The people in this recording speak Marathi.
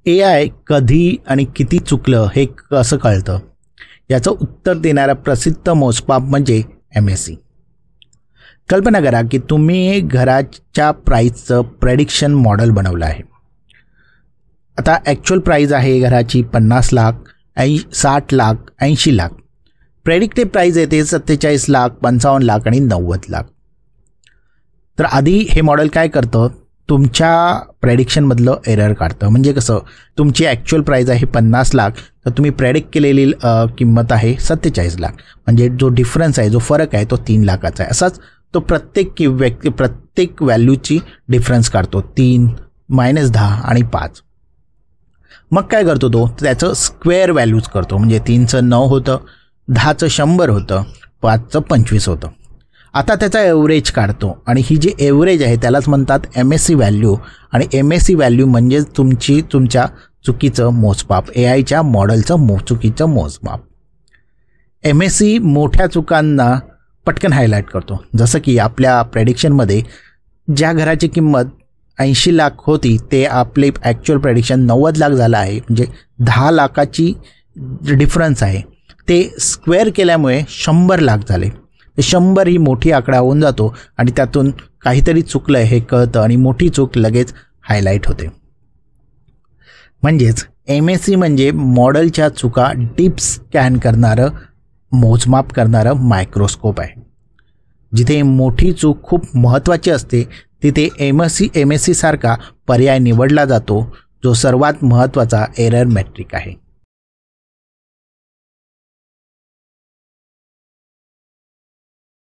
AI कधी आणि किती चुकलं हे कसं कळतं? याचं उत्तर देणारा प्रसिद्ध मोजमाप म्हणजे MAC. कल्पना करा की तुम्ही घराच्या प्राईसचं प्रेडिक्शन मॉडेल बनवलं आहे. आता ॲक्च्युअल प्राईस आहे घराची 50 लाख, 60 लाख, 80 लाख. प्रेडिक्टेड प्राईस येते 47 लाख, 55 लाख आणि 90 लाख. तर आधी हे मॉडेल काय करतं, तुमच्या प्रेडिक्शनमधलं एरर काढतं. म्हणजे कसं, तुमची ॲक्च्युअल प्राईस आहे 50 लाख, तर तुम्ही प्रेडिक्ट केलेली किंमत आहे 47 लाख. म्हणजे जो डिफरन्स आहे, जो फरक आहे तो 3 लाखाचा आहे. असाच तो प्रत्येक व्हॅल्यूची डिफरन्स काढतो, 3, -10 आणि 5. मग काय करतो तो, त्याचं स्क्वेअर व्हॅल्यूज करतो. म्हणजे 3चं 9 होतं, 10चं 100 होतं, 5चं 25 होतं. आता त्याचा एव्हरेज काढतो आणि ही जी एव्हरेज आहे त्यालाच म्हणतात MAC व्हॅल्यू. आणि MAC व्हॅल्यू म्हणजे तुमच्या चुकीचं मोजमाप, AIच्या मॉडेलचं चुकीचं मोजमाप. MAC मोठ्या चुकांना पटकन हायलाईट करतो. जसं की आपल्या प्रेडिक्शनमध्ये ज्या घराची किंमत 80 लाख होती ते आपले ॲक्च्युअल प्रेडिक्शन 90 लाख झालं आहे. म्हणजे 10 लाखाची डिफरन्स आहे, ते स्क्वेअर केल्यामुळे 100 लाख झाले. 100 ही मोठी आकडा होऊन जातो आणि त्यातून काहीतरी चुकलं हे कळतं आणि मोठी चूक लगेच हायलाईट होते. म्हणजेच MAC म्हणजे मॉडेलच्या चुका डीप स्कॅन करणारं, मोजमाप करणारं मायक्रोस्कोप आहे. जिथे मोठी चूक खूप महत्त्वाची असते तिथे MAC सारखा पर्याय निवडला जातो, जो सर्वात महत्त्वाचा एरर मेट्रिक आहे.